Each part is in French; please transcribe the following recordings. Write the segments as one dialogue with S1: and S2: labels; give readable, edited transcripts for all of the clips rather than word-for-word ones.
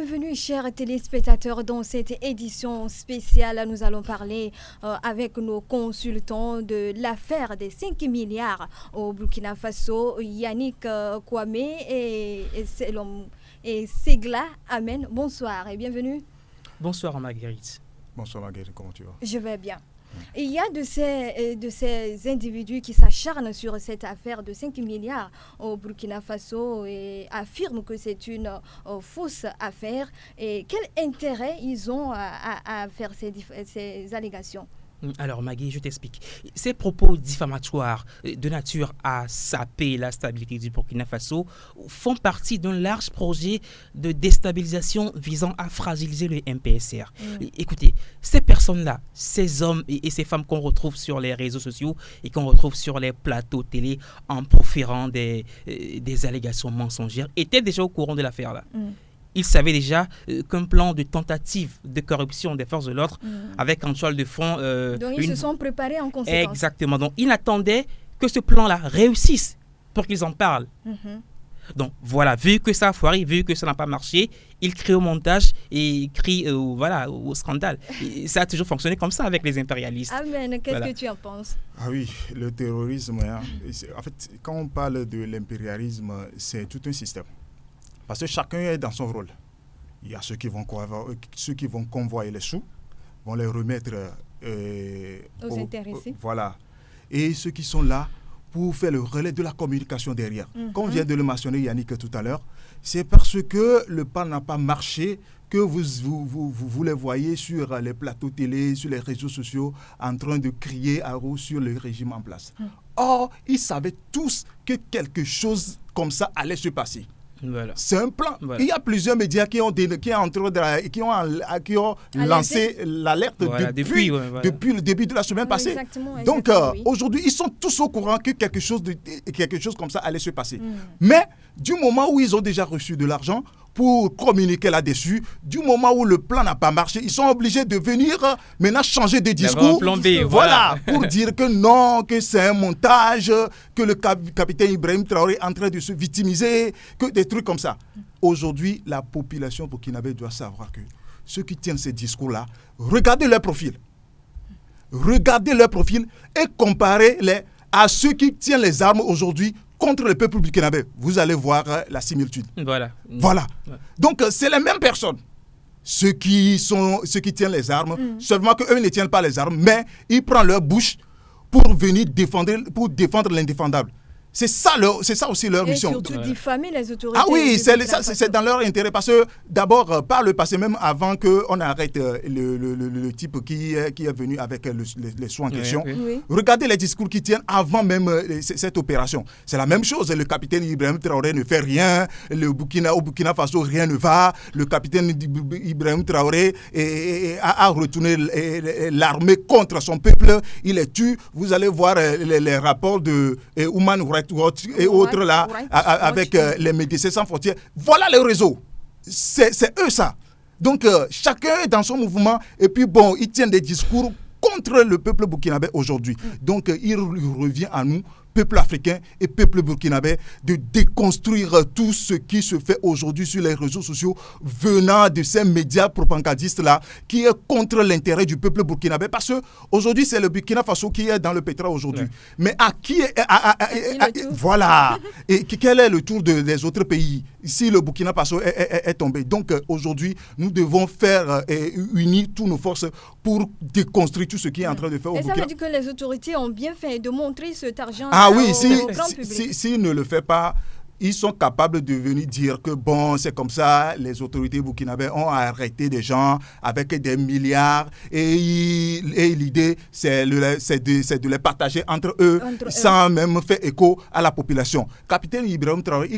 S1: bienvenue chers téléspectateurs dans cette édition spéciale. Nous allons parler avec nos consultants de l'affaire des 5 milliards au Burkina Faso, Yannick Kwame et Segla Amen. Bonsoir et bienvenue.
S2: Bonsoir Marguerite.
S3: Bonsoir Marguerite, comment tu vas?
S1: Je vais bien. Il y a de ces individus qui s'acharnent sur cette affaire de 5 milliards au Burkina Faso et affirment que c'est une fausse affaire. Et quel intérêt ils ont à faire ces allégations?
S2: Alors Maggie, je t'explique. Ces propos diffamatoires de nature à saper la stabilité du Burkina Faso font partie d'un large projet de déstabilisation visant à fragiliser le MPSR. Écoutez, ces personnes-là, ces hommes et ces femmes qu'on retrouve sur les réseaux sociaux et qu'on retrouve sur les plateaux télé en proférant des allégations mensongères étaient déjà au courant de l'affaire-là. Ils savaient déjà qu'un plan de tentative de corruption des forces de l'ordre avec en toile de fond...
S1: Donc ils se sont préparés en conséquence.
S2: Exactement. Donc ils attendaient que ce plan-là réussisse pour qu'ils en parlent. Donc voilà, vu que ça a foiré, vu que ça n'a pas marché, ils crient au montage et crient au scandale. Et ça a toujours fonctionné comme ça avec les impérialistes.
S1: Amen, qu'est-ce que tu en penses?
S3: Ah oui, le terrorisme, en fait, quand on parle de l'impérialisme, c'est tout un système. Parce que chacun est dans son rôle. Il y a ceux qui vont convoyer les sous, vont les remettre
S1: aux intéressés.
S3: Voilà. Et ceux qui sont là pour faire le relais de la communication derrière. Comme vient de le mentionner Yannick tout à l'heure, c'est parce que le plan n'a pas marché que vous les voyez sur les plateaux télé, sur les réseaux sociaux, en train de crier à haut sur le régime en place. Or, ils savaient tous que quelque chose comme ça allait se passer.
S2: Voilà.
S3: C'est un plan.
S2: Voilà.
S3: Il y a plusieurs médias qui ont lancé l'alerte depuis le début de la semaine passée. Donc aujourd'hui, ils sont tous au courant que quelque chose comme ça allait se passer. Mais du moment où ils ont déjà reçu de l'argent pour communiquer là-dessus, du moment où le plan n'a pas marché, ils sont obligés de venir maintenant changer de discours. Voilà, pour dire que non, que c'est un montage, que le capitaine Ibrahim Traoré est en train de se victimiser, que des trucs comme ça. Aujourd'hui, la population burkinabé doit savoir que ceux qui tiennent ces discours-là, regardez leur profil. Regardez leur profil et comparez-les à ceux qui tiennent les armes aujourd'hui contre le peuple burkinabé. Vous allez voir la similitude. Voilà. Donc, c'est les mêmes personnes. Ceux qui tiennent les armes, seulement qu'eux ne tiennent pas les armes, mais ils prennent leur bouche pour venir défendre l'indéfendable. C'est ça aussi leur mission.
S1: Et surtout diffamer les autorités.
S3: Ah oui, c'est dans leur intérêt. Parce que d'abord, par le passé, même avant qu'on arrête le type qui est venu avec les soins en question, regardez les discours qu'ils tiennent avant même cette opération. C'est la même chose. Le capitaine Ibrahim Traoré ne fait rien. Au Burkina Faso, rien ne va. Le capitaine Ibrahim Traoré a retourné l'armée contre son peuple. Il les tue. Vous allez voir les rapports de Human Rights Watch et autres là, avec les Médecins Sans Frontières. Voilà le réseau. C'est eux ça. Donc chacun est dans son mouvement et puis bon, ils tiennent des discours contre le peuple burkinabé aujourd'hui. Donc il revient à nous, peuple africain et peuple burkinabé, de déconstruire tout ce qui se fait aujourd'hui sur les réseaux sociaux venant de ces médias propagandistes-là qui est contre l'intérêt du peuple burkinabé. Parce qu'aujourd'hui, c'est le Burkina Faso qui est dans le pétrole aujourd'hui. Mais à qui voilà. Et quel est le tour des autres pays si le Burkina Faso est tombé? Donc aujourd'hui, nous devons faire unir toutes nos forces pour déconstruire tout ce qui est en train de faire au Burkina.
S1: Et ça veut dire que les autorités ont bien fait de montrer cet argent
S3: au grand
S1: public.
S3: S'ils ne le font pas, ils sont capables de venir dire que bon, c'est comme ça, les autorités burkinabées ont arrêté des gens avec des milliards et l'idée, c'est de les partager entre eux sans même faire écho à la population. Capitaine Ibrahim Traoré,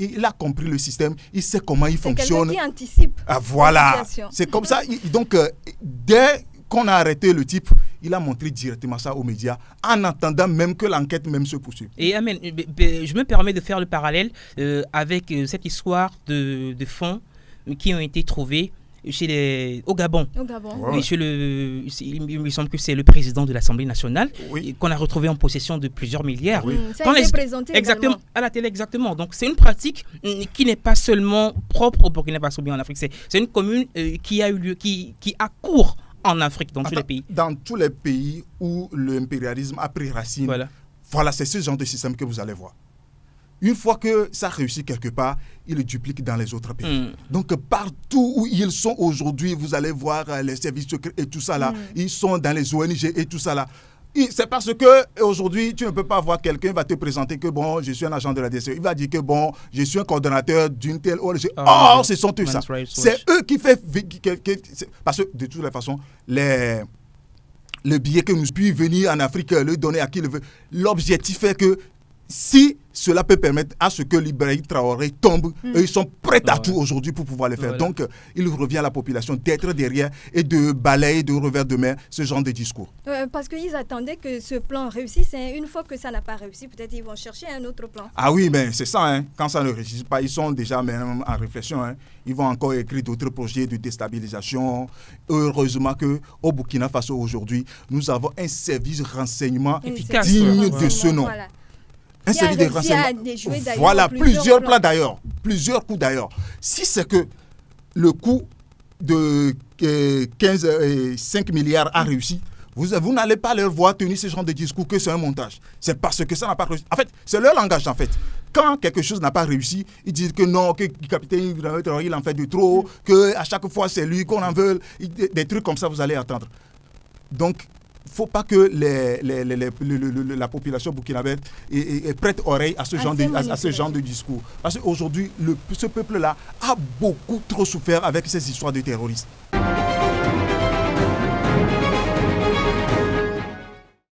S3: il a compris le système, il sait comment il fonctionne.
S1: C'est quelqu'un qui anticipe.
S3: Voilà, c'est comme ça. Donc, dès qu'on a arrêté le type, il a montré directement ça aux médias en attendant même que l'enquête même se poursuive.
S2: Et Amen, je me permets de faire le parallèle avec cette histoire de fonds qui ont été trouvés au Gabon.
S1: Au Gabon.
S3: Ouais.
S2: Oui, il me semble que c'est le président de l'Assemblée nationale qu'on a retrouvé en possession de plusieurs milliards.
S1: Ça a été présenté
S2: exactement à la télé, exactement. Donc c'est une pratique qui n'est pas seulement propre au Burkina Faso, bien en Afrique. C'est une commune qui a eu lieu, qui a cours en Afrique, dans tous les pays.
S3: Dans tous les pays où l'impérialisme a pris racine, voilà, c'est ce genre de système que vous allez voir. Une fois que ça réussit quelque part, ils le dupliquent dans les autres pays. Donc partout où ils sont aujourd'hui, vous allez voir les services secrets et tout ça là. Ils sont dans les ONG et tout ça là. C'est parce que aujourd'hui, tu ne peux pas voir quelqu'un va te présenter que bon, je suis un agent de la DCE. Il va dire que bon, je suis un coordonnateur d'une telle ONG. Ce sont tout ça. C'est eux qui font... Parce que de toutes les façons, le billet que nous puissions venir en Afrique, le donner à qui le veut. L'objectif est que si cela peut permettre à ce que l'Ibrahim Traoré tombe, ils sont prêts à tout aujourd'hui pour pouvoir le faire. Donc, il revient à la population d'être derrière et de balayer de revers de main ce genre de discours.
S1: Parce qu'ils attendaient que ce plan réussisse. Une fois que ça n'a pas réussi, peut-être ils vont chercher un autre plan.
S3: Ah oui, mais c'est ça. Hein. Quand ça ne réussit pas, ils sont déjà même en réflexion. Hein. Ils vont encore écrire d'autres projets de déstabilisation. Heureusement qu'au Burkina Faso aujourd'hui, nous avons un service de renseignement digne de ce nom.
S1: Voilà.
S3: Un service de renseignement. Voilà, plusieurs plans d'ailleurs. Plusieurs coups d'ailleurs. Si c'est que le coût de 5 milliards a réussi, vous n'allez pas leur voir tenir ce genre de discours que c'est un montage. C'est parce que ça n'a pas réussi. En fait, c'est leur langage en fait. Quand quelque chose n'a pas réussi, ils disent que non, que le capitaine il en fait de trop, qu'à chaque fois c'est lui qu'on en veut. Des trucs comme ça, vous allez attendre. Donc, il ne faut pas que la population burkinabé prête oreille à ce genre de discours. Parce qu'aujourd'hui, ce peuple-là a beaucoup trop souffert avec ces histoires de terroristes.